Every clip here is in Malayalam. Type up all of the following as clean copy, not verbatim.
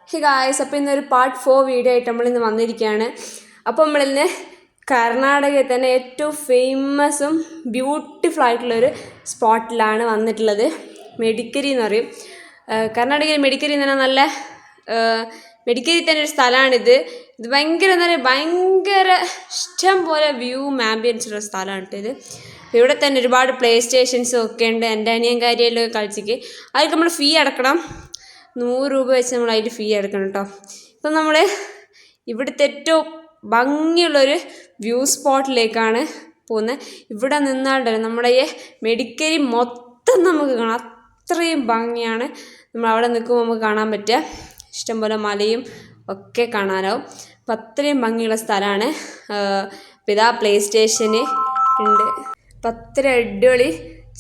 ഹേ ഗായ്സ്, അപ്പോൾ ഇന്നൊരു പാർട്ട് 4 വീഡിയോ ആയിട്ട് നമ്മളിന്ന് വന്നിരിക്കുകയാണ്. അപ്പോൾ നമ്മളിന്ന് കർണാടകയിൽ തന്നെ ഏറ്റവും ഫേമസും ബ്യൂട്ടിഫുൾ ആയിട്ടുള്ളൊരു സ്പോട്ടിലാണ് വന്നിട്ടുള്ളത്. മെഡിക്കരി എന്ന് പറയും. കർണാടകയിൽ മെഡിക്കരി എന്ന് പറഞ്ഞാൽ നല്ല മെഡിക്കരി തന്നെ ഒരു സ്ഥലമാണിത്. ഇത് ഭയങ്കര എന്താ പറയുക, ഭയങ്കര ഇഷ്ടം പോലെ വ്യൂവും ആംബിയൻസ് ഉള്ള സ്ഥലമാണ് ഇത്. ഇവിടെ തന്നെ ഒരുപാട് പ്ലേ സ്റ്റേഷൻസും ഒക്കെ ഉണ്ട്. എൻ്റെ അനിയൻ കാര്യമെല്ലാം കളിച്ചിക്ക് അതിൽ നമ്മൾ ഫീ അടക്കണം. 100 രൂപ വെച്ച് നമ്മൾ അതിൽ ഫീ അടക്കണം കേട്ടോ. ഇപ്പം നമ്മൾ ഇവിടുത്തെ ഏറ്റവും ഭംഗിയുള്ളൊരു വ്യൂ സ്പോട്ടിലേക്കാണ് പോകുന്നത്. ഇവിടെ നിന്നാണ്ടല്ലോ നമ്മുടെ ഈ മെഡിക്കരി മൊത്തം നമുക്ക് കാണാം. അത്രയും ഭംഗിയാണ്. നമ്മൾ അവിടെ നിൽക്കുമ്പോൾ നമുക്ക് കാണാൻ പറ്റുക. ഇഷ്ടംപോലെ മലയും ഒക്കെ കാണാനാവും. അപ്പം അത്രയും ഭംഗിയുള്ള സ്ഥലമാണ്. ഇതാ പ്ലേ സ്റ്റേഷന് ഉണ്ട്. അപ്പം അത്ര അടിപൊളി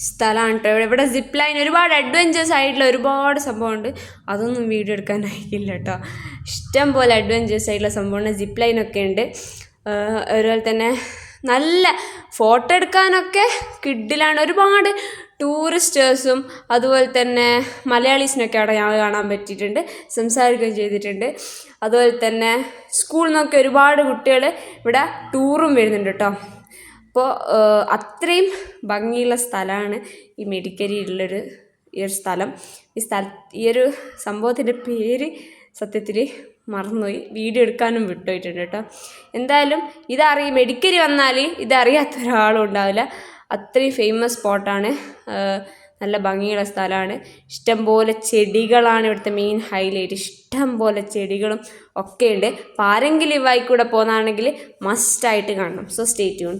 സ്ഥലമാണ് കേട്ടോ. ഇവിടെ സിപ്പ് ലൈൻ, ഒരുപാട് അഡ്വഞ്ചേഴ്സ് ആയിട്ടുള്ള ഒരുപാട് സംഭവമുണ്ട്. അതൊന്നും വീഡിയോ എടുക്കാനായിട്ടില്ല കേട്ടോ. ഇഷ്ടം പോലെ അഡ്വഞ്ചേഴ്സ് ആയിട്ടുള്ള സംഭവമാണ്. സിപ്പ് ലൈനൊക്കെ ഉണ്ട്. അതുപോലെ തന്നെ നല്ല ഫോട്ടോ എടുക്കാനൊക്കെ കിഡിലാണ്. ഒരുപാട് ടൂറിസ്റ്റേഴ്സും അതുപോലെ തന്നെ മലയാളീസിനൊക്കെ അവിടെ ഞാൻ കാണാൻ പറ്റിയിട്ടുണ്ട്, സംസാരിക്കുകയും ചെയ്തിട്ടുണ്ട്. അതുപോലെ തന്നെ സ്കൂളിൽ നിന്നൊക്കെ ഒരുപാട് കുട്ടികൾ ഇവിടെ ടൂറും വരുന്നുണ്ട് കേട്ടോ. അപ്പോൾ അത്രയും ഭംഗിയുള്ള സ്ഥലമാണ് ഈ മെഡിക്കരിയിലുള്ളൊരു ഈ ഒരു സ്ഥലം. ഈ ഒരു സംഭവത്തിൻ്റെ പേര് സത്യത്തിൽ മറന്നുപോയി, വീഡിയോ എടുക്കാനും വിട്ടുപോയിട്ടുണ്ട് കേട്ടോ. എന്തായാലും മെഡിക്കരി വന്നാൽ ഇതറിയാത്ത ഒരാളും ഉണ്ടാവില്ല. അത്രയും ഫേമസ് സ്പോട്ടാണ്. നല്ല ഭംഗിയുള്ള സ്ഥലമാണ്. ഇഷ്ടംപോലെ ചെടികളാണ് ഇവിടുത്തെ മെയിൻ ഹൈലൈറ്റ്. ഇഷ്ടംപോലെ ചെടികളും ഒക്കെ ഉണ്ട്. അപ്പോൾ ആരെങ്കിലും ഈ വഴിക്കൂടെ പോകുന്നതാണെങ്കിൽ മസ്റ്റായിട്ട് കാണണം. So stay tune.